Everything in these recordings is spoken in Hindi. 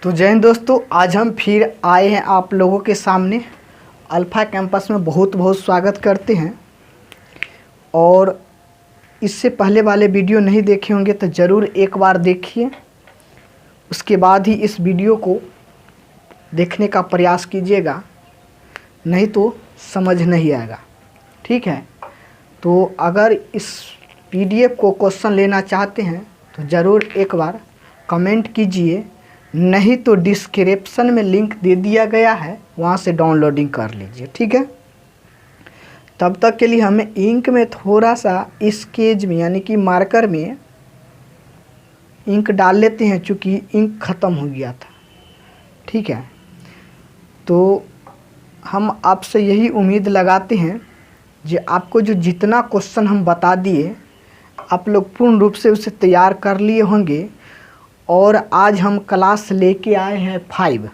तो जय हिंद दोस्तों, आज हम फिर आए हैं आप लोगों के सामने। अल्फ़ा कैंपस में बहुत बहुत स्वागत करते हैं। और इससे पहले वाले वीडियो नहीं देखे होंगे तो ज़रूर एक बार देखिए, उसके बाद ही इस वीडियो को देखने का प्रयास कीजिएगा, नहीं तो समझ नहीं आएगा। ठीक है, तो अगर इस PDF को क्वेश्चन लेना चाहते हैं तो ज़रूर एक बार कमेंट कीजिए, नहीं तो डिस्क्रिप्शन में लिंक दे दिया गया है, वहाँ से डाउनलोडिंग कर लीजिए। ठीक है, तब तक के लिए हमें इंक में थोड़ा सा स्केच में यानी कि मार्कर में इंक डाल लेते हैं, चूँकि इंक ख़त्म हो गया था। ठीक है, तो हम आपसे यही उम्मीद लगाते हैं कि आपको जो जितना क्वेश्चन हम बता दिए आप लोग पूर्ण रूप से उसे तैयार कर लिए होंगे। और आज हम क्लास लेके आए हैं 5,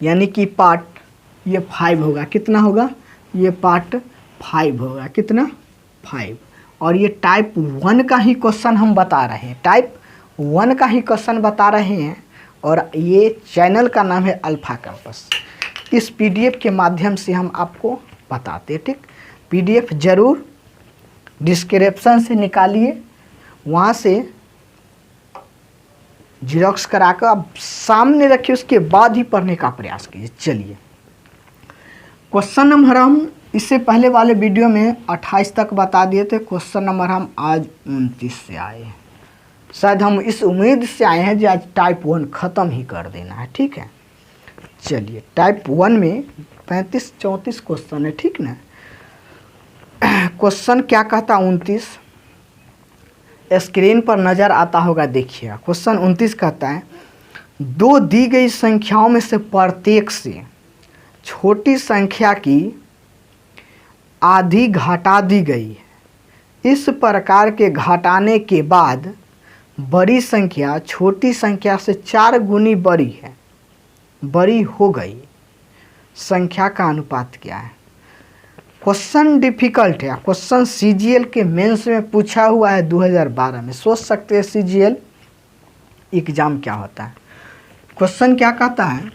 यानी कि पार्ट ये 5 होगा। कितना होगा? ये पार्ट 5 होगा। कितना? 5। और ये टाइप 1 का ही क्वेश्चन हम बता रहे हैं, टाइप 1 का ही क्वेश्चन बता रहे हैं। और ये चैनल का नाम है अल्फ़ा कैंपस। इस PDF के माध्यम से हम आपको बताते हैं। ठीक, PDF ज़रूर डिस्क्रिप्शन से निकालिए, वहाँ से जिरोक्स कराकर आप सामने रखिए, उसके बाद ही पढ़ने का प्रयास कीजिए। चलिए, क्वेश्चन नंबर हम इससे पहले वाले वीडियो में 28 तक बता दिए थे। क्वेश्चन नंबर हम आज 29 से आए हैं। शायद हम इस उम्मीद से आए हैं कि आज टाइप 1 ख़त्म ही कर देना है। ठीक है, चलिए, टाइप 1 में 35-34 क्वेश्चन है। ठीक ना, क्वेश्चन क्या कहता? 29 स्क्रीन पर नज़र आता होगा, देखिएगा। क्वेश्चन 29 कहता है, दो दी गई संख्याओं में से प्रत्येक से छोटी संख्या की आधी घटा दी गई है। इस प्रकार के घटाने के बाद बड़ी संख्या छोटी संख्या से 4 गुनी बड़ी हो गई। संख्या का अनुपात क्या है? क्वेश्चन डिफ़िकल्ट है। क्वेश्चन CGL के मेंस में पूछा हुआ है 2012 में। सोच सकते हैं CGL एग्ज़ाम क्या होता है। क्वेश्चन क्या कहता है?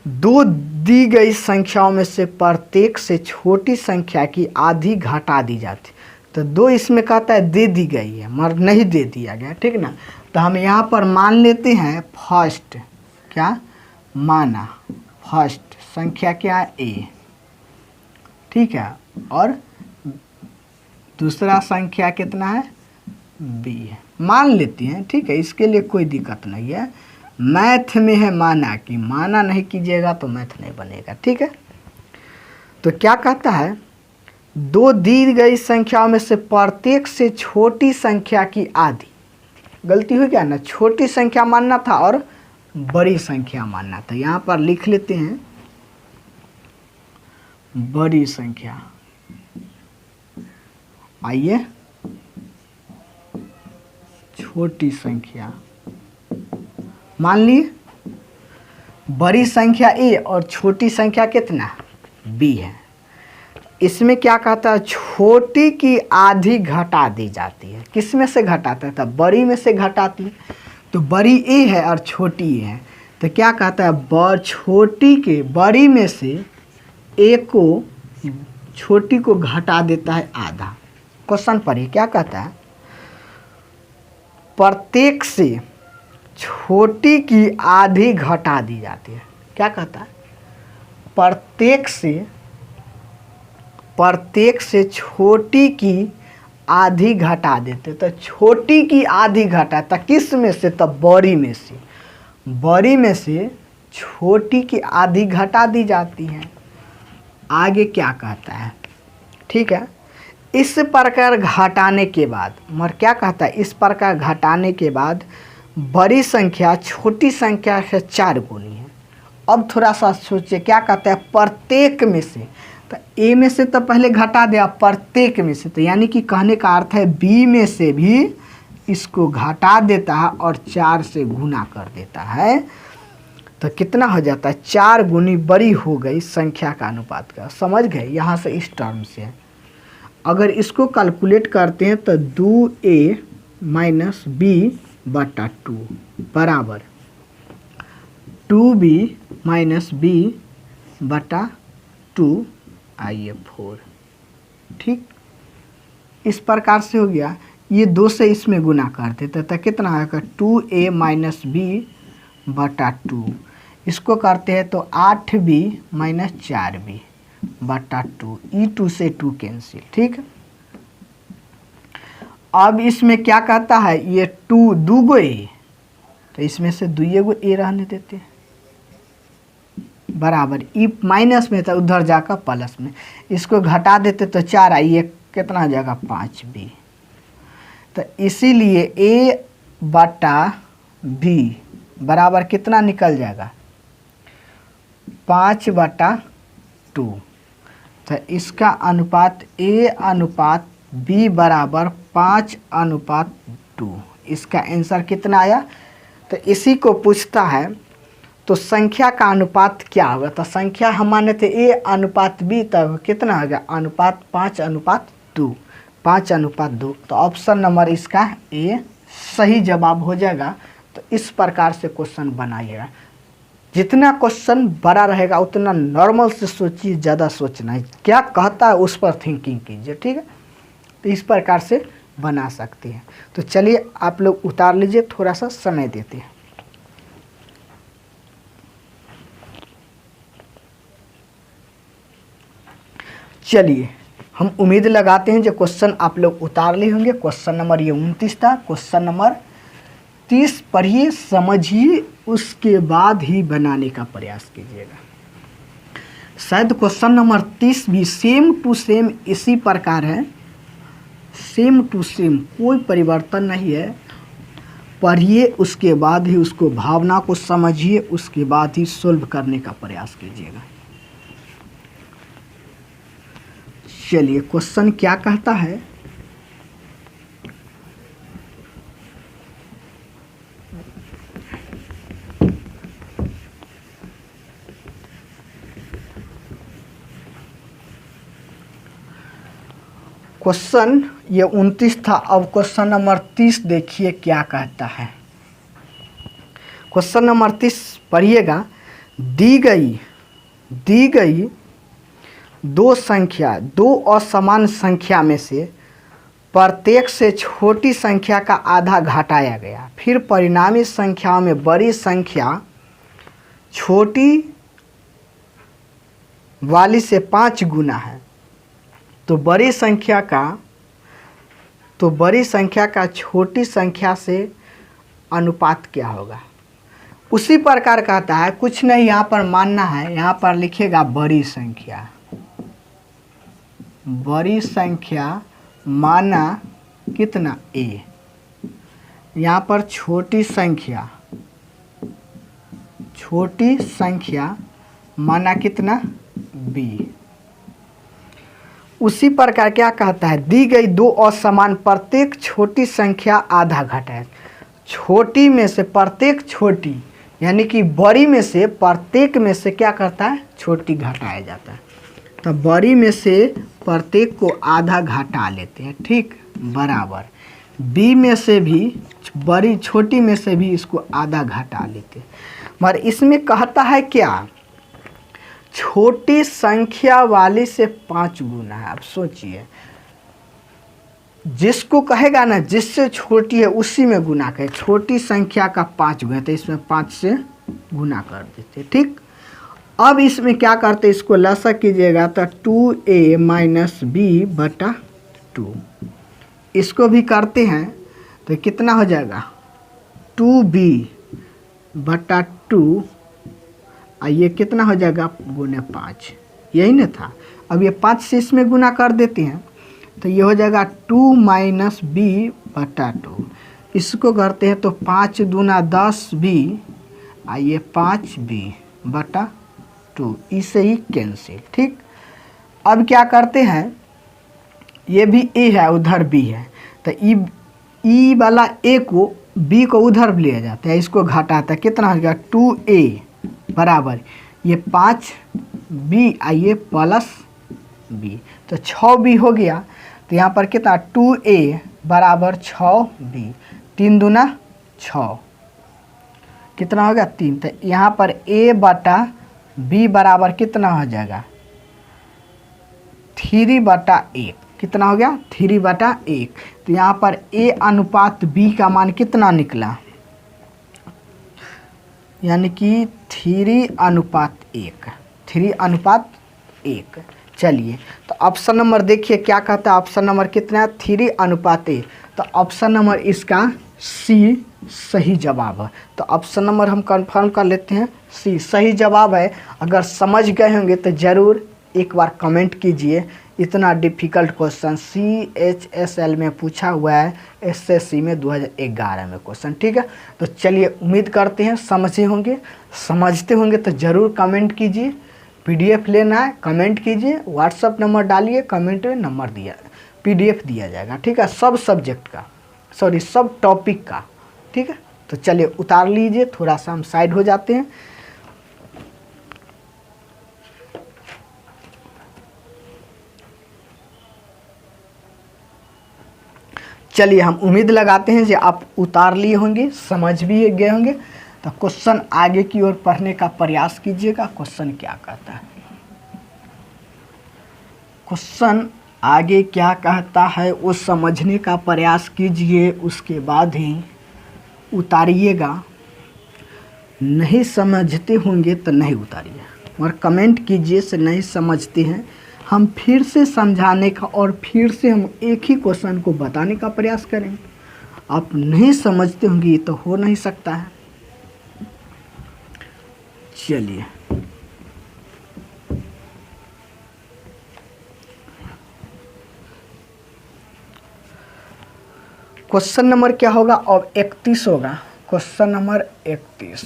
दो दी गई संख्याओं में से प्रत्येक से छोटी संख्या की आधी घटा दी जाती। तो दो इसमें कहता है दे दी गई है, मगर नहीं दे दिया गया। ठीक ना, तो हम यहाँ पर मान लेते हैं फर्स्ट, क्या माना? फर्स्ट संख्या क्या है? A। ठीक है, और दूसरा संख्या कितना है? B है। मान लेते हैं। ठीक है, इसके लिए कोई दिक्कत नहीं है। मैथ में है माना, कि माना नहीं कीजिएगा तो मैथ नहीं बनेगा। ठीक है, तो क्या कहता है? दो दी गई संख्याओं में से प्रत्येक से छोटी संख्या की आधी। गलती हुई क्या ना, छोटी संख्या मानना था और बड़ी संख्या मानना था। यहाँ पर लिख लेते हैं बड़ी संख्या। आइए, छोटी संख्या मान लिए। बड़ी संख्या A और छोटी संख्या कितना? B है। इसमें क्या कहता है? छोटी की आधी घटा दी जाती है। किस में से घटाता है? तब बड़ी में से घटाती है। तो बड़ी A है और छोटी A है, तो क्या कहता है? छोटी के बड़ी में से A को छोटी को घटा देता है आधा। क्वेश्चन पढ़िए, क्या कहता है? प्रत्येक से छोटी की आधी घटा दी जाती है। क्या कहता है? प्रत्येक से छोटी की आधी घटा देते। तो छोटी की आधी घटा था किस में से? तब बड़ी में से। बड़ी में से छोटी की आधी घटा दी जाती है। आगे क्या कहता है? ठीक है, इस प्रकार घटाने के बाद, मगर क्या कहता है? इस प्रकार घटाने के बाद बड़ी संख्या छोटी संख्या से 4 गुनी है। अब थोड़ा सा सोचिए, क्या कहता है? प्रत्येक में से। तो A में से तो पहले घटा दिया, प्रत्येक में से, तो यानी कि कहने का अर्थ है B में से भी इसको घटा देता है और 4 से गुना कर देता है। तो कितना हो जाता है? 4 गुनी बड़ी हो गई संख्या का अनुपात का। समझ गए? यहाँ से इस टर्म से अगर इसको कैलकुलेट करते हैं तो 2A - B बटा 2 बराबर 2b माइनस b बटा 2ia4। ठीक, इस प्रकार से हो गया। ये 2 से इसमें गुना कर देते तो कितना आएगा 2a माइनस b बटा 2। इसको करते हैं तो 8b माइनस 4b बटा 2। ई 2 से 2 कैंसिल। ठीक, अब इसमें क्या कहता है, ये 2 दूगो ए, तो इसमें से दुइगो ए रहने देते हैं बराबर ई माइनस में था उधर जाकर प्लस में, इसको घटा देते तो 4 आई, ये कितना आ जाएगा 5b। तो इसीलिए a बटा b बराबर कितना निकल जाएगा 5 बटा 2। तो इसका अनुपात a अनुपात b बराबर 5 अनुपात 2। इसका आंसर कितना आया। तो इसी को पूछता है तो संख्या का अनुपात क्या होगा। तो संख्या हम माने थे a अनुपात b, तब कितना होगा अनुपात 5 अनुपात 2, 5 अनुपात 2। तो ऑप्शन नंबर इसका ए सही जवाब हो जाएगा। तो इस प्रकार से क्वेश्चन बनाइएगा। जितना क्वेश्चन बड़ा रहेगा उतना नॉर्मल से सोचिए, ज़्यादा सोचना है, क्या कहता है उस पर थिंकिंग कीजिए। ठीक है, तो इस प्रकार से बना सकते हैं। तो चलिए आप लोग उतार लीजिए, थोड़ा सा समय देते हैं। चलिए हम उम्मीद लगाते हैं जो क्वेश्चन आप लोग उतार लिए होंगे। क्वेश्चन नंबर ये 29 था। क्वेश्चन नंबर 30 पढ़िए, समझिए, उसके बाद ही बनाने का प्रयास कीजिएगा। शायद क्वेश्चन नंबर 30 भी सेम टू सेम इसी प्रकार है, सेम टू सेम, कोई परिवर्तन नहीं है। पढ़िए, उसके बाद ही उसको भावना को समझिए, उसके बाद ही सोल्व करने का प्रयास कीजिएगा। चलिए क्वेश्चन क्या कहता है। क्वेश्चन ये 29 था। अब क्वेश्चन नंबर 30 देखिए क्या कहता है। क्वेश्चन नंबर 30 पढ़िएगा। दी गई दो असमान संख्या में से प्रत्येक से छोटी संख्या का आधा घटाया गया, फिर परिणामी संख्याओं में बड़ी संख्या छोटी वाली से 5 गुना है, तो बड़ी संख्या का छोटी संख्या से अनुपात क्या होगा। उसी प्रकार कहता है, कुछ नहीं यहाँ पर मानना है, यहाँ पर लिखेगा बड़ी संख्या माना कितना a, यहाँ पर छोटी संख्या माना कितना b। उसी प्रकार क्या कहता है, दी गई दो असमान प्रत्येक छोटी संख्या आधा घटाए। छोटी में से प्रत्येक छोटी यानी कि बड़ी में से प्रत्येक में से क्या करता है, छोटी घटाया जाता है। तो बड़ी में से प्रत्येक को आधा घटा लेते हैं। ठीक, बराबर बी में से भी बड़ी छोटी में से भी इसको आधा घटा लेते हैं। मगर इसमें कहता है क्या, छोटी संख्या वाली से 5 गुना है। आप सोचिए, जिसको कहेगा ना जिससे छोटी है उसी में गुना करे। छोटी संख्या का 5 गुना, तो इसमें 5 से गुना कर देते। ठीक, अब इसमें क्या करते, इसको लसक कीजिएगा तो 2a माइनस बी बटा 2। इसको भी करते हैं तो कितना हो जाएगा 2b बटा 2, ये कितना हो जाएगा गुने 5, यही ना था। अब ये 5 से इसमें गुना कर देते हैं तो ये हो जाएगा 2 माइनस बी बटा 2। इसको करते हैं तो 5 दूना 10b, ये 5b बटा 2, इसे ही कैंसिल। ठीक, अब क्या करते हैं, ये भी a है उधर b है, तो ई वाला a को b को उधर लिया जाता है, इसको घटाता है, कितना हो गया 2a बराबर ये 5b ये प्लस b, तो 6b हो गया। तो यहाँ पर कितना 2a बराबर 6b, 3 दूना 6 कितना हो गया 3। तो यहाँ पर a बटा b बराबर कितना हो जाएगा 3/1। कितना हो गया 3/1। तो यहाँ पर a अनुपात b का मान कितना निकला, यानी कि 3:1। 3:1। चलिए तो ऑप्शन नंबर देखिए क्या कहता है। ऑप्शन नंबर कितना है 3:1। तो ऑप्शन नंबर इसका सी सही जवाब है। तो ऑप्शन नंबर हम कंफर्म कर लेते हैं, सी सही जवाब है। अगर समझ गए होंगे तो ज़रूर एक बार कमेंट कीजिए। इतना डिफ़िकल्ट क्वेश्चन CHSL में पूछा हुआ है, SSC में 2011 में क्वेश्चन। ठीक है, तो चलिए उम्मीद करते हैं समझे होंगे। समझते होंगे तो ज़रूर कमेंट कीजिए। PDF लेना है कमेंट कीजिए, व्हाट्सअप नंबर डालिए, कमेंट में नंबर दिया, PDF दिया जाएगा। ठीक है, सब सब्जेक्ट का, सॉरी सब टॉपिक का। ठीक है, तो चलिए उतार लीजिए, थोड़ा सा हम साइड हो जाते हैं। चलिए हम उम्मीद लगाते हैं कि आप उतार लिए होंगे, समझ भी गए होंगे। तो क्वेश्चन आगे की ओर पढ़ने का प्रयास कीजिएगा। क्वेश्चन क्या कहता है, क्वेश्चन आगे क्या कहता है वो समझने का प्रयास कीजिए, उसके बाद ही उतारिएगा। नहीं समझते होंगे तो नहीं उतारिए, और कमेंट कीजिए से नहीं समझते हैं। हम फिर से समझाने का और फिर से हम एक ही क्वेश्चन को बताने का प्रयास करें। आप नहीं समझते होंगे ये तो हो नहीं सकता है। चलिए क्वेश्चन नंबर क्या होगा, अब 31 होगा। Question number 31।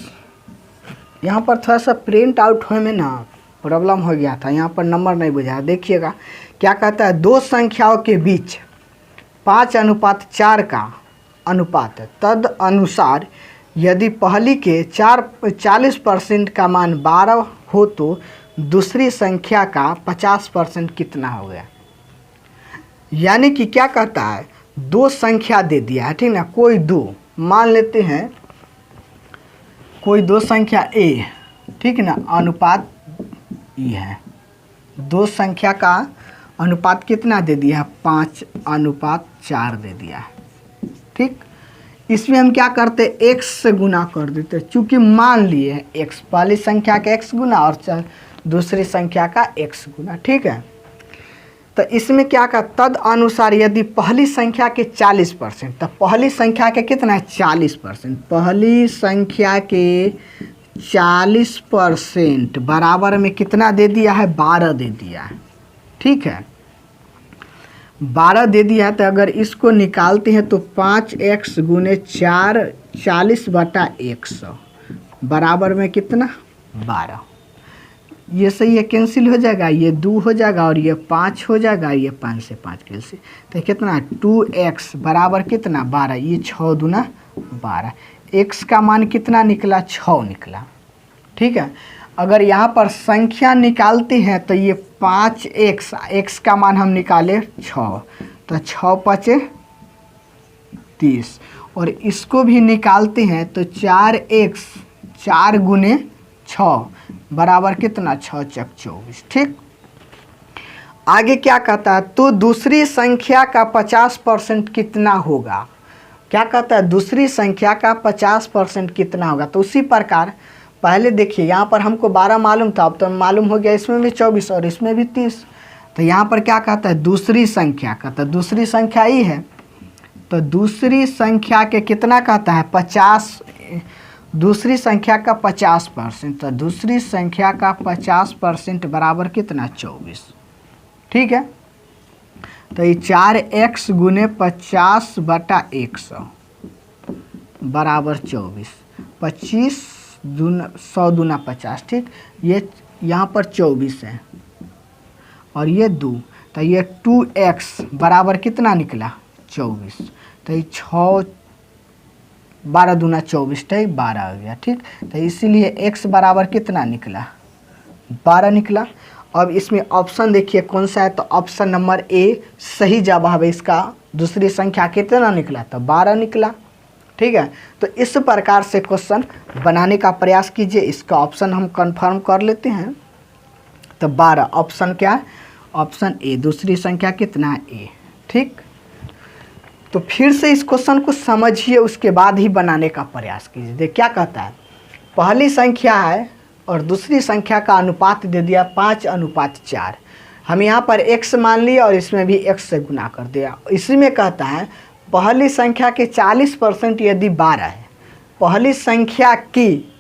यहाँ पर थोड़ा सा प्रिंट आउट होने में ना प्रॉब्लम हो गया था, यहाँ पर नंबर नहीं बुझाया। देखिएगा क्या कहता है, दो संख्याओं के बीच 5:4 का अनुपात है। तद अनुसार यदि पहली के 40% का मान 12 हो तो दूसरी संख्या का 50% कितना हो गया। यानी कि क्या कहता है, दो संख्या दे दिया है, ठीक ना, कोई दो मान लेते हैं, कोई दो संख्या a, ठीक ना, अनुपात ये है। दो संख्या का अनुपात कितना दे दिया है 5:4 दे दिया है। ठीक, इसमें हम क्या करते x से गुना कर देते, चूँकि मान लिए x, पहली संख्या का x गुना और दूसरी संख्या का x गुना। ठीक है, तो इसमें क्या का तद अनुसार यदि पहली संख्या के 40%, तो पहली संख्या के कितना है 40%, पहली संख्या के 40% बराबर में कितना दे दिया है 12 दे दिया है। ठीक है, 12 दे दिया है। तो अगर इसको निकालते हैं तो 5x गुने 4 40/100 बराबर में कितना 12। ये सही है, कैंसिल हो जाएगा, ये 2 हो जाएगा और ये 5 हो जाएगा, ये 5 से 5 कैंसिल। तो कितना 2x बराबर कितना 12, ये 6 दूना 12। x का मान कितना निकला 6 निकला। ठीक है, अगर यहाँ पर संख्या निकालते हैं तो ये 5x, x का मान हम निकाले 6, तो 6 5 30, और इसको भी निकालते हैं तो 4x 4 गुने 6 बराबर कितना 6 × 24। ठीक, आगे क्या कहता है, तो दूसरी संख्या का 50% कितना होगा। क्या कहता है, दूसरी संख्या का 50% कितना होगा। तो उसी प्रकार पहले देखिए, यहाँ पर हमको 12 मालूम था, अब तो मालूम हो गया इसमें भी 24 और इसमें भी 30। तो यहाँ पर क्या कहता है, दूसरी संख्या का, तो दूसरी संख्या ही है, तो दूसरी संख्या के कितना कहता है 50, दूसरी संख्या का 50%, तो दूसरी संख्या का 50% बराबर कितना 24। ठीक है, तो ये 4x गुने 50/100 बराबर 24, 25 दूना 100 दूना 50। ठीक, ये यहाँ पर 24 है और ये 2, तो ये 2x बराबर कितना निकला 24। तो ये 6 12 दूना 24, ठीक 12 हो गया। ठीक, तो इसीलिए x बराबर कितना निकला 12 निकला। अब इसमें ऑप्शन देखिए कौन सा है, तो ऑप्शन नंबर ए सही जवाब है इसका। दूसरी संख्या कितना निकला तो 12 निकला। ठीक है। तो इस प्रकार से क्वेश्चन बनाने का प्रयास कीजिए। इसका ऑप्शन हम कंफर्म कर लेते हैं। तो 12 ऑप्शन क्या है? ऑप्शन ए, दूसरी संख्या कितना है? ए। ठीक, तो फिर से इस क्वेश्चन को समझिए, उसके बाद ही बनाने का प्रयास कीजिए। देखिए क्या कहता है, पहली संख्या है और दूसरी संख्या का अनुपात दे दिया 5:4। हम यहाँ पर x मान लिया और इसमें भी x से गुना कर दिया। इसी में कहता है पहली संख्या के 40% यदि 12 है, पहली संख्या की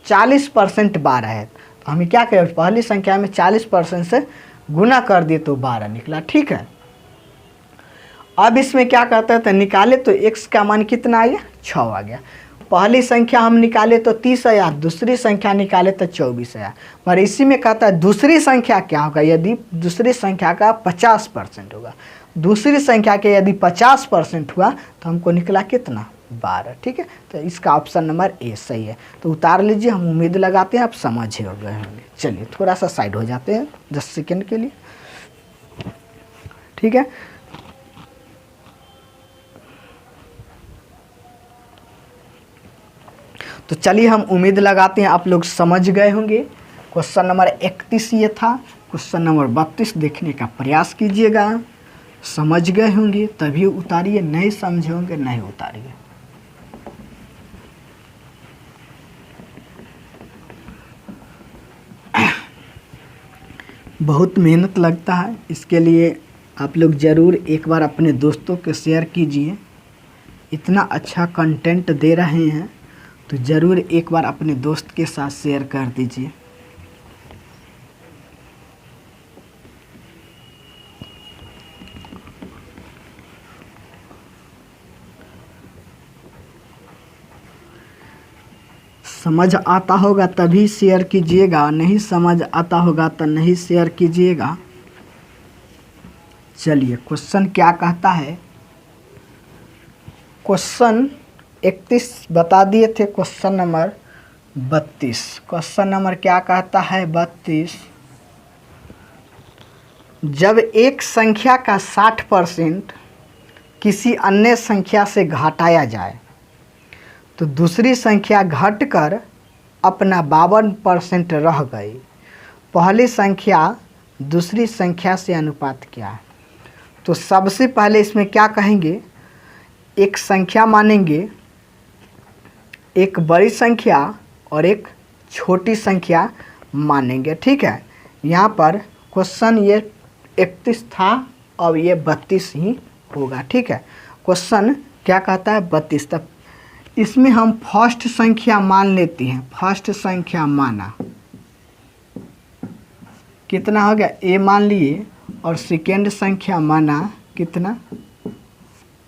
40% 12 है, तो हमें क्या करें, पहली संख्या में 40% से गुना कर दिए तो 12 निकला। ठीक है, अब इसमें क्या कहता है, तो निकाले तो x का मान कितना आया? 6 आ गया। पहली संख्या हम निकाले तो 30 आया, दूसरी संख्या निकाले तो 24 आया। पर इसी में कहता है दूसरी संख्या क्या होगा, यदि दूसरी संख्या का 50% होगा, दूसरी संख्या के यदि 50% हुआ तो हमको निकला कितना? 12। ठीक है, तो इसका ऑप्शन नंबर ए सही है। तो उतार लीजिए, हम उम्मीद लगाते हैं आप समझ हो गए होंगे। चलिए थोड़ा सा साइड हो जाते हैं 10 सेकेंड के लिए। ठीक है, तो चलिए हम उम्मीद लगाते हैं आप लोग समझ गए होंगे। क्वेश्चन नंबर 31 ये था। क्वेश्चन नंबर 32 देखने का प्रयास कीजिएगा। समझ गए होंगे तभी उतारिए, नहीं समझे होंगे नहीं उतारिए। बहुत मेहनत लगता है, इसके लिए आप लोग ज़रूर एक बार अपने दोस्तों के शेयर कीजिए। इतना अच्छा कंटेंट दे रहे हैं तो ज़रूर एक बार अपने दोस्त के साथ शेयर कर दीजिए। समझ आता होगा तभी शेयर कीजिएगा, नहीं समझ आता होगा तो नहीं शेयर कीजिएगा। चलिए क्वेश्चन क्या कहता है, क्वेश्चन 31 बता दिए थे। क्वेश्चन नंबर 32, क्वेश्चन नंबर क्या कहता है? 32, जब एक संख्या का 60% किसी अन्य संख्या से घटाया जाए तो दूसरी संख्या घटकर अपना 52% रह गई, पहली संख्या दूसरी संख्या से अनुपात क्या है? तो सबसे पहले इसमें क्या कहेंगे, एक संख्या मानेंगे, एक बड़ी संख्या और एक छोटी संख्या मानेंगे। ठीक है, यहाँ पर क्वेश्चन ये 31 था, अब ये 32 ही होगा। ठीक है, क्वेश्चन क्या कहता है? 32। तब इसमें हम फर्स्ट संख्या मान लेते हैं। फर्स्ट संख्या माना, कितना हो गया? a मान लिए, और सेकेंड संख्या माना कितना?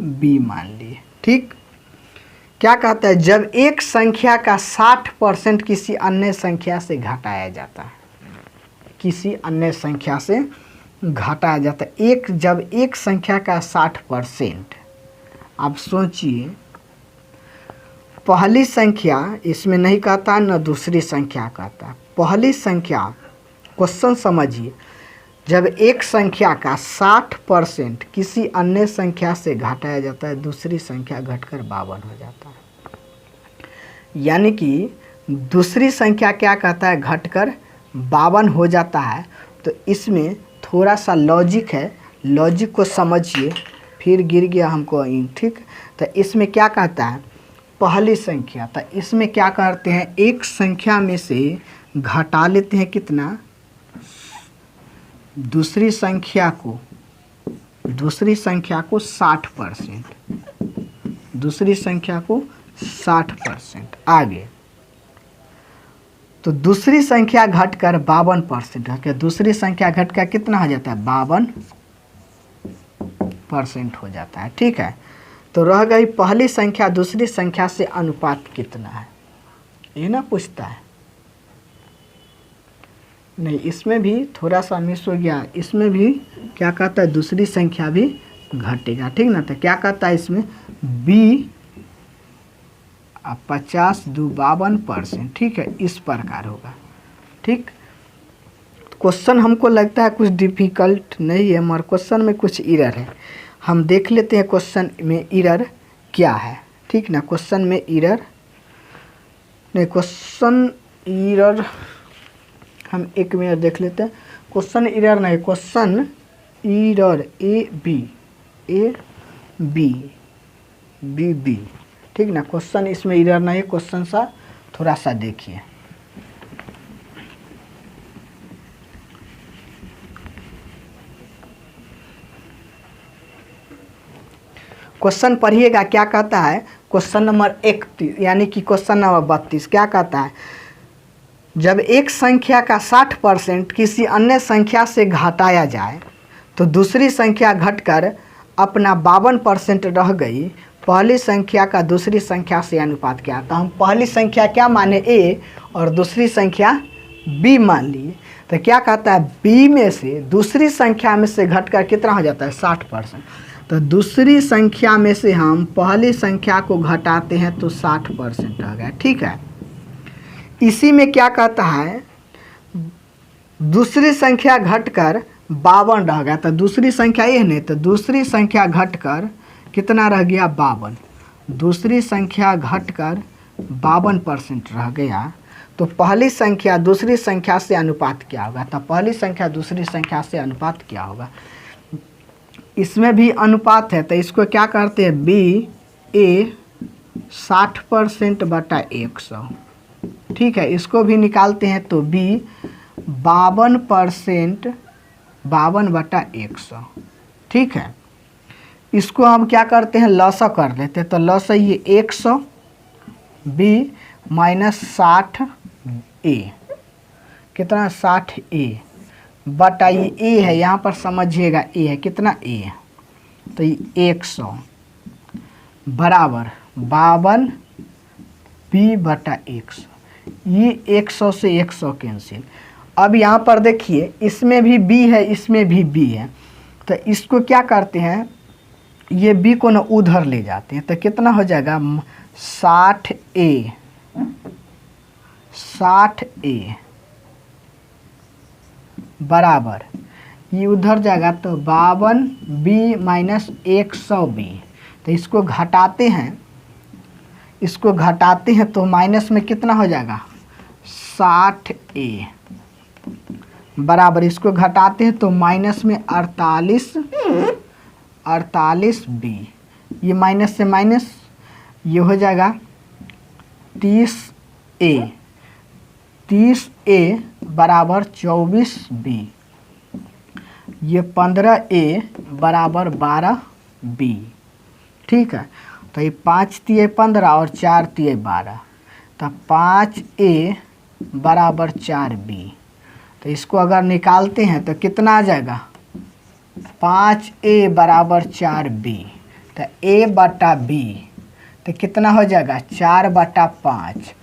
b मान लिए। ठीक, क्या कहता है, जब एक संख्या का 60% किसी अन्य संख्या से घटाया जाता है, किसी अन्य संख्या से घटाया जाता है, जब एक संख्या का 60%, आप सोचिए, पहली संख्या इसमें नहीं कहता न दूसरी संख्या कहता, पहली संख्या, क्वेश्चन समझिए, जब एक संख्या का 60% किसी अन्य संख्या से घटाया जाता है, दूसरी संख्या घटकर 52 हो जाता है। यानी कि दूसरी संख्या क्या कहता है? घटकर 52 हो जाता है। तो इसमें थोड़ा सा लॉजिक है, लॉजिक को समझिए। फिर गिर गया हमको इन। ठीक, तो इसमें क्या कहता है? पहली संख्या, तो इसमें क्या करते हैं, एक संख्या में से घटा लेते हैं कितना? दूसरी संख्या को 60%, दूसरी संख्या को 60% आगे, तो दूसरी संख्या घटकर 52% है। दूसरी संख्या घटकर कितना हो जाता है? 52% हो जाता है। ठीक है, तो रह गई पहली संख्या दूसरी संख्या से अनुपात कितना है, ये ना पूछता है। नहीं, इसमें भी थोड़ा सा मिस हो गया। इसमें भी क्या कहता है? दूसरी संख्या भी घटेगा। ठीक ना, तो क्या कहता है इसमें? b 50 2 52%। ठीक है, इस प्रकार होगा। ठीक, क्वेश्चन हमको लगता है कुछ डिफ़िकल्ट नहीं है, मगर क्वेश्चन में कुछ एरर है। हम देख लेते हैं क्वेश्चन में एरर क्या है। ठीक ना। क्वेश्चन में एरर नहीं, क्वेश्चन एरर हम 1 मिनट देख लेते हैं। क्वेश्चन एरर नहीं, क्वेश्चन एरर ए बी, ठीक ना। क्वेश्चन इसमें एरर नहीं, क्वेश्चन सा थोड़ा सा देखिए। क्वेश्चन पढ़िएगा क्या कहता है। क्वेश्चन नंबर 31 यानी कि क्वेश्चन नंबर 32 क्या कहता है, जब एक संख्या का 60% किसी अन्य संख्या से घटाया जाए तो दूसरी संख्या घटकर अपना 52% रह गई, पहली संख्या का दूसरी संख्या से अनुपात क्या। तो हम पहली संख्या क्या माने a और दूसरी संख्या b मान लिए। तो क्या कहता है, b में से दूसरी संख्या में से घटकर कितना हो जाता है 60%। तो दूसरी संख्या में से हम पहली संख्या को घटाते हैं तो 60% आ गया, ठीक है। इसी में क्या कहता है, दूसरी संख्या घटकर 52 रह गया। तो दूसरी संख्या ये नहीं, तो दूसरी संख्या घटकर कितना रह गया 52। दूसरी संख्या घटकर 52% रह गया। तो पहली संख्या दूसरी संख्या से अनुपात क्या होगा। तो पहली संख्या दूसरी संख्या से अनुपात क्या होगा। इसमें भी अनुपात है, तो इसको क्या करते हैं, बी ए 60% बटा 100, ठीक है। इसको भी निकालते हैं तो बी 52% 52 बटा 100, ठीक है। इसको हम क्या करते हैं, लसा कर लेते हैं। तो लसा ये 100 बी माइनस 60 ए, कितना 60 ए बटा ये ए है, यहाँ पर समझिएगा ए है, कितना ए है, तो ये 100 बराबर 52 बी बटा 100। ये 100 से 100 कैंसिल। अब यहाँ पर देखिए इसमें भी b है, इसमें भी b है। तो इसको क्या करते हैं, ये b को ना उधर ले जाते हैं। तो कितना हो जाएगा 60a बराबर ये उधर जाएगा तो 52 बी माइनस 100 बी। तो इसको घटाते हैं, तो माइनस में कितना हो जाएगा 60a बराबर, इसको घटाते हैं तो माइनस में 48 बी, ये माइनस से माइनस ये हो जाएगा 30a बराबर 24 बी, ये 15a बराबर 12 बी, ठीक है। तो ये 5 तिये 15 और 4 तिये 12, तो 5a बराबर 4 बी। तो इसको अगर निकालते हैं तो कितना आ जाएगा 5a बराबर 4 बी। तो a बटा b तो कितना हो जाएगा 4 बटा 5,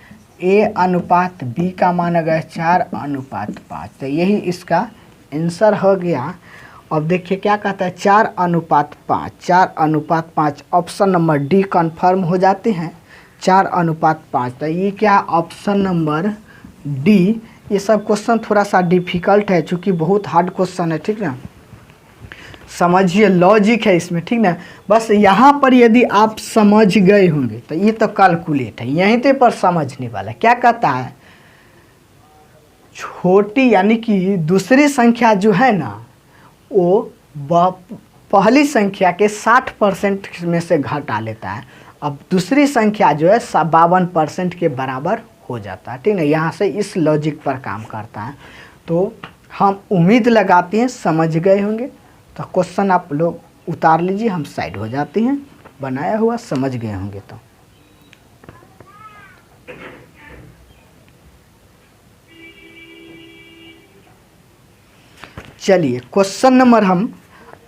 a अनुपात b का मान आ गया 4 अनुपात 5। तो यही इसका आंसर हो गया। अब देखिए क्या कहता है 4 अनुपात 5, 4 अनुपात 5 ऑप्शन नंबर डी कन्फर्म हो जाते हैं 4 अनुपात 5। तो ये क्या ऑप्शन नंबर डी। ये सब क्वेश्चन थोड़ा सा डिफ़िकल्ट है चूँकि बहुत हार्ड क्वेश्चन है, ठीक ना। समझिए लॉजिक है इसमें, ठीक ना। बस यहाँ पर यदि आप समझ गए होंगे तो ये तो कैलकुलेट है, यहीं पे पर समझने वाला। क्या कहता है छोटी यानी कि दूसरी संख्या जो है ना वो पहली संख्या के 60% में से घटा लेता है। अब दूसरी संख्या जो है 52% के बराबर हो जाता है, ठीक ना। यहाँ से इस लॉजिक पर काम करता है। तो हम उम्मीद लगाते हैं समझ गए होंगे। तो क्वेश्चन आप लोग उतार लीजिए, हम साइड हो जाते हैं। बनाया हुआ समझ गए होंगे। तो चलिए क्वेश्चन नंबर हम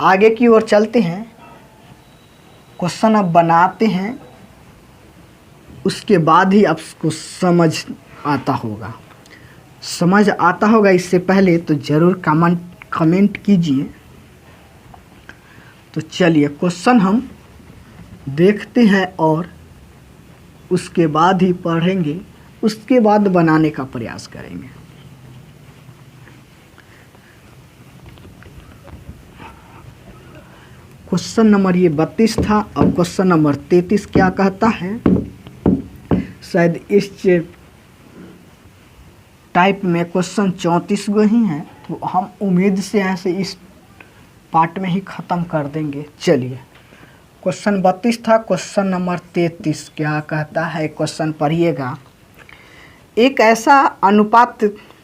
आगे की ओर चलते हैं। क्वेश्चन अब बनाते हैं, उसके बाद ही आपको समझ आता होगा। इससे पहले तो ज़रूर कमेंट कीजिए। तो चलिए क्वेश्चन हम देखते हैं और उसके बाद ही पढ़ेंगे, उसके बाद बनाने का प्रयास करेंगे। क्वेश्चन नंबर ये 32 था। और क्वेश्चन नंबर 33 क्या कहता है, शायद इस टाइप में क्वेश्चन 34 गो ही हैं, तो हम उम्मीद से यहाँ से इस पार्ट में ही ख़त्म कर देंगे। चलिए, क्वेश्चन 32 था। क्वेश्चन नंबर 33 क्या कहता है, क्वेश्चन पढ़िएगा। एक ऐसा अनुपात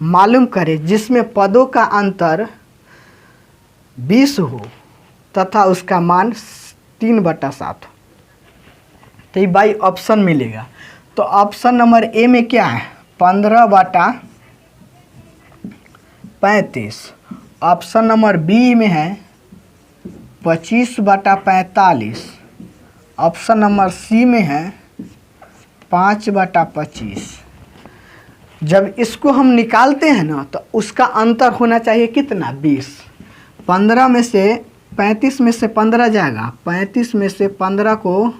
मालूम करें जिसमें पदों का अंतर 20 हो तथा उसका मान 3/7। तो ये बाई ऑप्शन मिलेगा। तो ऑप्शन नंबर ए में क्या है, 15/35। ऑप्शन नंबर बी में है 25/45। ऑप्शन नंबर सी में है 5/25। जब इसको हम निकालते हैं ना, तो उसका अंतर होना चाहिए कितना, 20। 15 में से 35 में से 15 जाएगा, 35 में से 15 को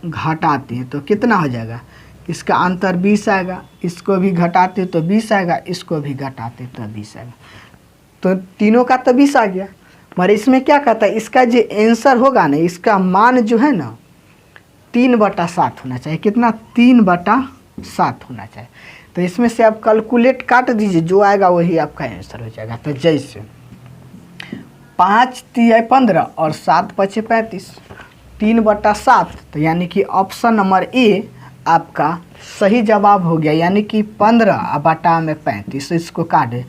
घटाते हैं तो कितना हो जाएगा, इसका अंतर 20 आएगा। इसको भी घटाते तो 20 आएगा, इसको भी घटाते तो 20 आएगा। तो तीनों का तो 20 आ गया। मगर इसमें क्या कहता है, इसका जो आंसर होगा ना, इसका मान जो है ना 3/7 होना चाहिए। कितना, 3/7 होना चाहिए। तो इसमें से आप कैलकुलेट काट दीजिए, जो आएगा वही आपका आंसर हो जाएगा। तो जैसे 5 × 15 और 7 × 5 = 35, 3/7। तो यानी कि ऑप्शन नंबर ए आपका सही जवाब हो गया। यानी कि 15/35, इसको काटे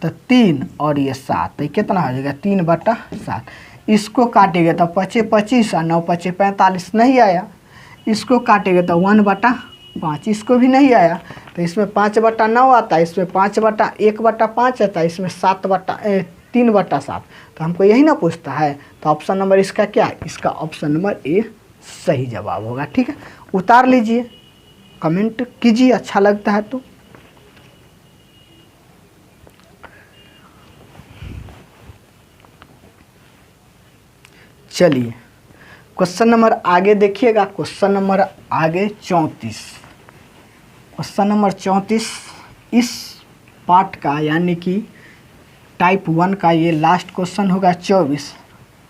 तो 3 और ये 7, तो कितना हो जाएगा, 3/7। इसको काटेंगे तो 5 × 25 और 9 × 5 = 45, नहीं आया। इसको काटेंगे तो 1/5, इसको भी नहीं आया। तो इसमें 5/9 आता है, इसमें 1/5 आता है, इसमें 3/7। तो हमको यही ना पूछता है। तो ऑप्शन नंबर इसका क्या है, इसका ऑप्शन नंबर ए सही जवाब होगा। ठीक है, उतार लीजिए, कमेंट कीजिए अच्छा लगता है तो। चलिए, क्वेश्चन नंबर आगे देखिएगा। क्वेश्चन नंबर आगे 34। क्वेश्चन नंबर 34 इस पार्ट का, यानी कि टाइप 1 का ये लास्ट क्वेश्चन होगा 24।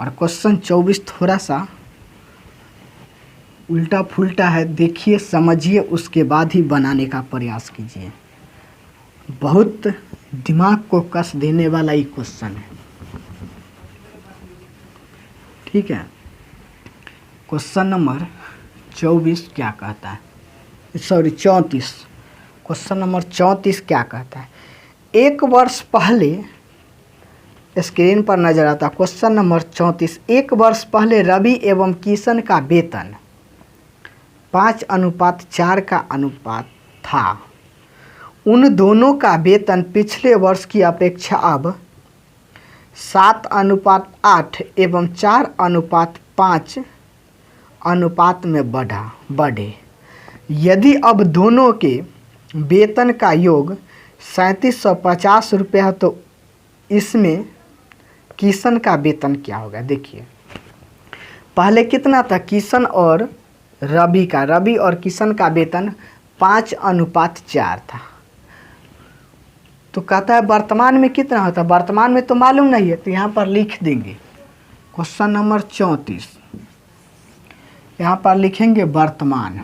और क्वेश्चन 24 थोड़ा सा उल्टा फुल्टा है, देखिए समझिए, उसके बाद ही बनाने का प्रयास कीजिए। बहुत दिमाग को कस देने वाला ये क्वेश्चन है। ठीक है, क्वेश्चन नंबर 24 क्या कहता है, सॉरी 34। क्वेश्चन नंबर 34 क्या कहता है, 1 वर्ष पहले, स्क्रीन पर नजर आता क्वेश्चन नंबर 34। 1 वर्ष पहले रवि एवं किशन का वेतन 5:4 का अनुपात था। उन दोनों का वेतन पिछले वर्ष की अपेक्षा अब 7:8 एवं 4:5 अनुपात में बढ़े। यदि अब दोनों के वेतन का योग 3750 रुपये है, तो इसमें किशन का वेतन क्या होगा। देखिए, पहले कितना था, किशन और रवि का, रवि और किशन का वेतन 5:4 था। तो कहता है वर्तमान में कितना होता है, वर्तमान में तो मालूम नहीं है, तो यहाँ पर लिख देंगे क्वेश्चन नंबर 34, यहाँ पर लिखेंगे वर्तमान।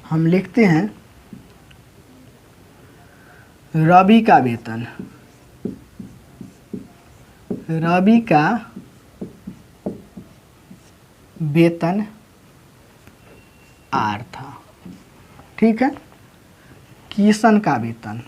हम लिखते हैं रवि का वेतन, रवि का वेतन आर था। ठीक है, किशन का वेतन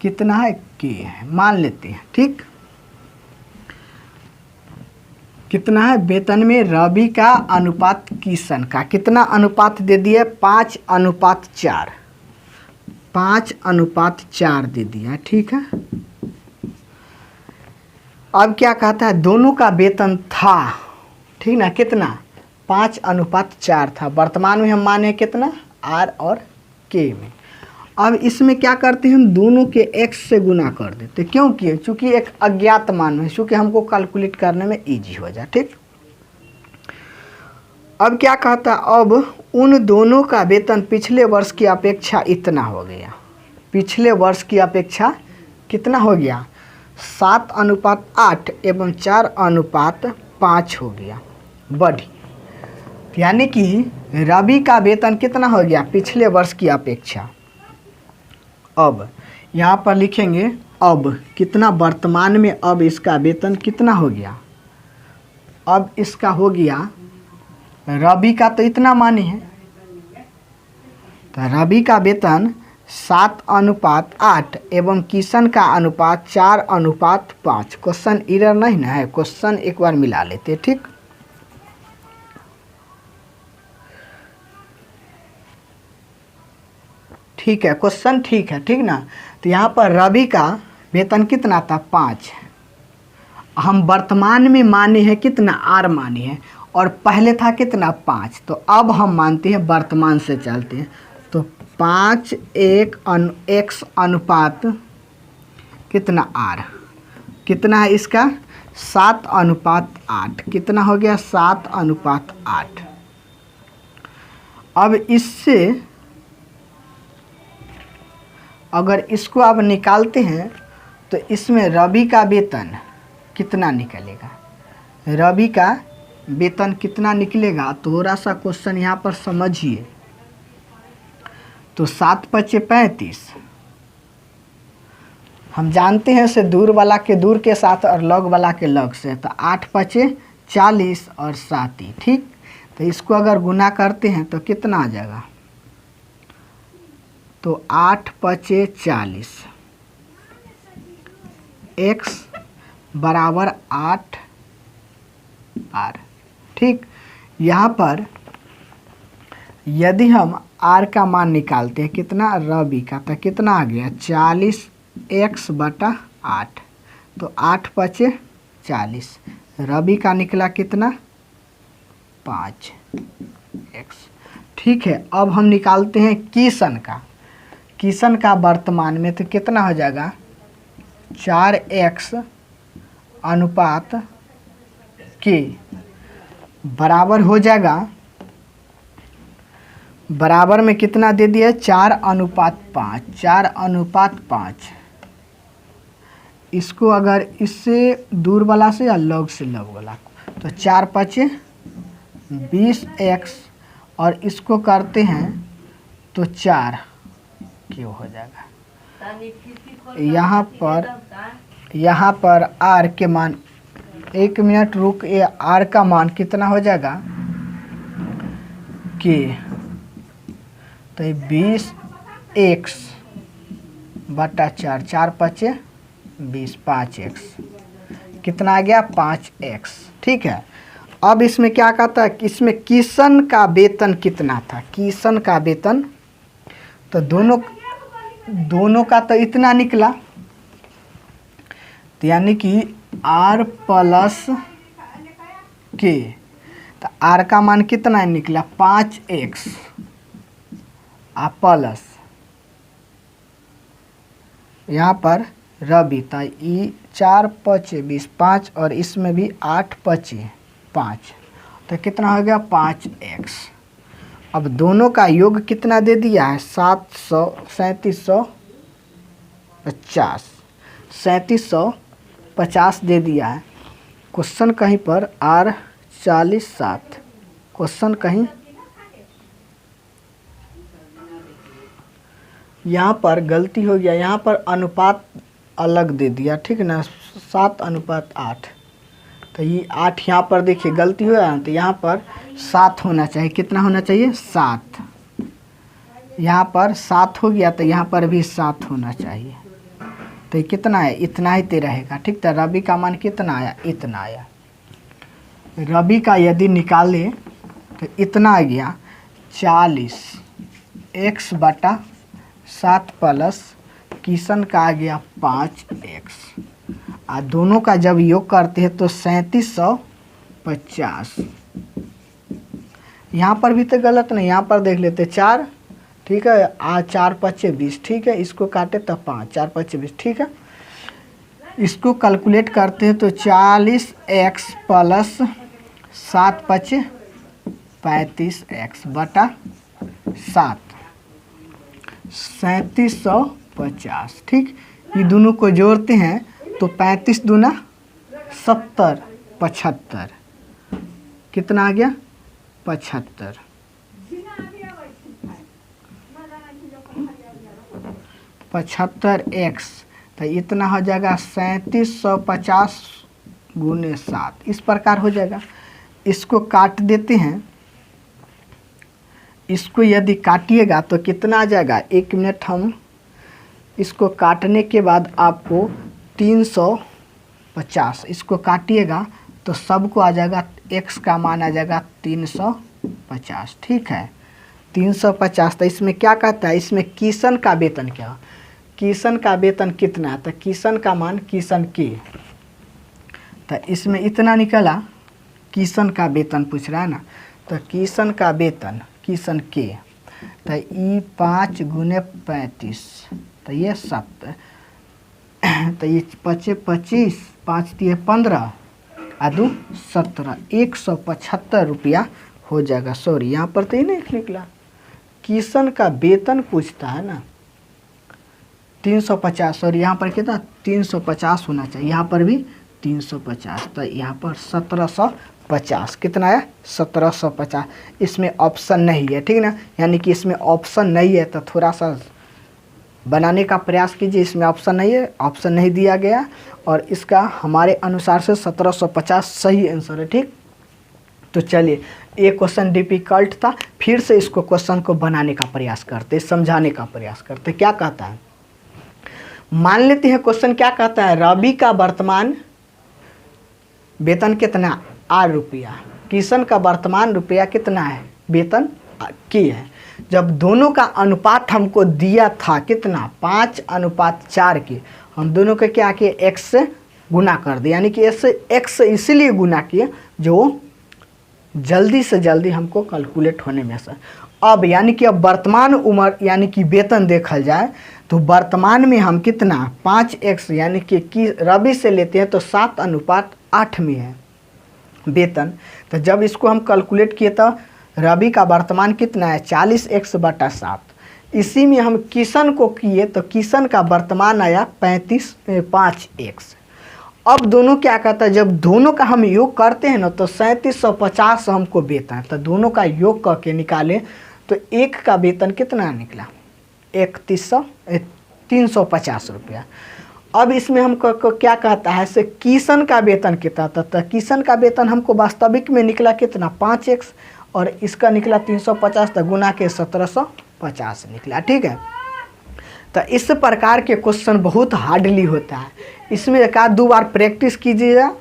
कितना है, के है, मान लेते हैं। ठीक, कितना है वेतन में रवि का अनुपात किशन का, कितना अनुपात दे दिया, 5:4, 5:4 दे दिया। ठीक है, अब क्या कहता है, दोनों का वेतन था, ठीक ना, कितना, 5:4 था। वर्तमान में हम माने कितना, आर और के में। अब इसमें क्या करते हैं, हम दोनों के x से गुना कर देते। क्यों किए? चूँकि एक अज्ञात मान है, चूँकि हमको कैलकुलेट करने में ईजी हो जाए। ठीक, अब क्या कहता, अब उन दोनों का वेतन पिछले वर्ष की अपेक्षा इतना हो गया। पिछले वर्ष की अपेक्षा कितना हो गया? 7:8 एवं 4:5 हो गया, बढ़ी। यानी कि रवि का वेतन कितना हो गया पिछले वर्ष की अपेक्षा। अब यहाँ पर लिखेंगे अब कितना, वर्तमान में अब इसका वेतन कितना हो गया। अब इसका हो गया, रवि का तो इतना माने है, तो रवि का वेतन 7:8 एवं किशन का अनुपात 4:5। क्वेश्चन एरर नहीं ना है, क्वेश्चन एक बार मिला लेते। ठीक, ठीक है, क्वेश्चन ठीक है, ठीक ना। तो यहाँ पर रवि का वेतन कितना था? 5। हम वर्तमान में माने हैं कितना? आर माने हैं, और पहले था कितना? 5। तो अब हम मानते हैं वर्तमान से चलते हैं, तो 5 x अनुपात कितना? आर। कितना है इसका? 7:8। कितना हो गया? 7:8। अब इससे अगर इसको आप निकालते हैं तो इसमें रवि का वेतन कितना निकलेगा? रवि का वेतन कितना निकलेगा? थोड़ा सा क्वेश्चन यहाँ पर समझिए। तो 7×5 = 35। हम जानते हैं से दूर वाला के दूर के साथ और लग वाला के लग से, तो 8×5 = 40 और 7 ही। ठीक, तो इसको अगर गुना करते हैं तो कितना आ जाएगा? तो 8×5 = 40, x बराबर 8 r। ठीक, यहाँ पर यदि हम r का मान निकालते हैं कितना? रवि का, तो कितना आ गया? 40x/8। तो 8×5 = 40। रवि का निकला कितना? 5x। ठीक है, अब हम निकालते हैं किशन का। किशन का वर्तमान में तो कितना हो जाएगा? 4x अनुपात के बराबर हो जाएगा, बराबर में कितना दे दिया? 4:5। 4:5। इसको अगर इससे दूर वाला से या लग से लग वाला, तो 4×5 = 20x, और इसको करते हैं तो 4 क्यों हो जाएगा। यहाँ पर r के मान, 1 मिनट रुक, ये r का मान कितना हो जाएगा के? तो 20x/4, 4×5 = 20, 5x। कितना आ गया? 5x। ठीक है, अब इसमें क्या कहता है, इसमें किशन का वेतन कितना था? किशन का वेतन तो दोनों का तो इतना निकला, तो यानी कि r + k, तो r का मान कितना निकला? 5x प्लस यहाँ पर रवि था, ई 4×5 = 20, 5, और इसमें भी 8×5 = 5, तो कितना हो गया? 5x। अब दोनों का योग कितना दे दिया है? 3750 3750 दे दिया है। क्वेश्चन कहीं पर r 40 7, क्वेश्चन कहीं यहाँ पर गलती हो गया, यहाँ पर अनुपात अलग दे दिया। ठीक है ना, 7:8। तो ये 8 यहाँ पर देखिए गलती हुआ है, तो यहाँ पर 7 होना चाहिए। कितना होना चाहिए? 7। यहाँ पर 7 हो गया, तो यहाँ पर भी 7 होना चाहिए। तो ये कितना है? इतना ही ते रहेगा। ठीक, तो रवि का मान कितना आया? इतना आया। रवि का यदि निकाले तो इतना आ गया 40x/7 प्लस किशन का आ गया 5x, और दोनों का जब योग करते हैं तो 3750। यहाँ पर भी तो गलत नहीं, यहाँ पर देख लेते 4, ठीक है। 4 5 20, ठीक है। इसको काटे तो 5 4 5 20, ठीक है। इसको कैलकुलेट करते हैं तो 40x प्लस 7 5 35x बटा 7 3750, ठीक। ये दोनों को जोड़ते हैं तो 35 दूना 70 75, कितना आ गया 75। 75x तो इतना हो जाएगा 3750 गुने 7, इस प्रकार हो जाएगा। इसको काट देते हैं। इसको यदि काटिएगा तो कितना आ जाएगा, 1 मिनट, हम इसको काटने के बाद आपको 350, इसको काटिएगा तो सबको आ जाएगा, x का मान आ जाएगा 350, ठीक है। 350। तो इसमें क्या कहता है, इसमें किशन का वेतन क्या, किशन का वेतन कितना, तो किशन का मान किशन के, तो इसमें इतना निकला। किशन का वेतन पूछ रहा है ना, तो किशन का वेतन किशन के, तो ये 5 गुने 35, तो ये 7, तो ये 5 25 5 3 15 आदू 17, 175 रुपया हो जाएगा। सॉरी यहाँ पर तो ही नहीं निकला, किशन का वेतन पूछता है ना, 350, सॉरी यहाँ पर कितना 350 होना चाहिए, यहाँ पर भी 350, तो यहाँ पर 1750, कितना है 1750। इसमें ऑप्शन नहीं है, ठीक ना, यानी कि इसमें ऑप्शन नहीं है तो थोड़ा सा बनाने का प्रयास कीजिए। इसमें ऑप्शन नहीं है, ऑप्शन नहीं दिया गया, और इसका हमारे अनुसार से 1750 सही आंसर है, ठीक। तो चलिए, ये क्वेश्चन डिफिकल्ट था, फिर से इसको क्वेश्चन को बनाने का प्रयास करते, समझाने का प्रयास करते। क्या कहता है, मान लेते हैं क्वेश्चन क्या कहता है, रवि का वर्तमान वेतन कितना 8 रुपया, किशन का वर्तमान रुपया कितना है, वेतन की है। जब दोनों का अनुपात हमको दिया था कितना 5:4 के, हम दोनों को क्या किए, x से गुना कर दिया, यानी कि x इसीलिए गुना किए जो जल्दी से जल्दी हमको कैलकुलेट होने में से। अब यानी कि अब वर्तमान उम्र यानी कि वेतन देखल जाए तो वर्तमान में हम कितना 5x यानी कि रवि से लेते हैं तो 7:8 में है वेतन। तो जब इसको हम कैलकुलेट किए तो रवि का वर्तमान कितना है 40x बटा 7। इसी में हम किशन को किए तो किशन का वर्तमान आया 5x। अब दोनों क्या कहता है, जब दोनों का हम योग करते हैं ना तो 3750 हमको वेतन है, तो दोनों का योग करके निकाले तो एक का वेतन कितना निकला 350 रुपया। अब इसमें हमको क्या कहता है से किशन का वेतन कितना था, तो किशन का वेतन हमको वास्तविक में निकला कितना 5x, और इसका निकला 350, तो गुना के 1750 निकला, ठीक है। तो इस प्रकार के क्वेश्चन बहुत हार्डली होता है, इसमें 1-2 बार प्रैक्टिस कीजिएगा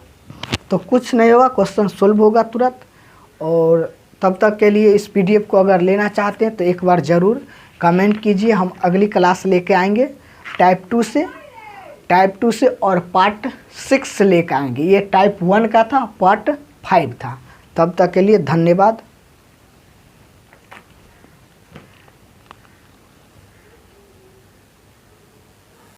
तो कुछ नहीं होगा, क्वेश्चन सोल्व होगा तुरंत। और तब तक के लिए इस PDF को अगर लेना चाहते हैं तो एक बार ज़रूर कमेंट कीजिए, हम अगली क्लास लेके आएंगे टाइप 2 से और पार्ट 6 लेकर आएंगे। ये टाइप 1 का था, पार्ट 5 था। तब तक के लिए धन्यवाद।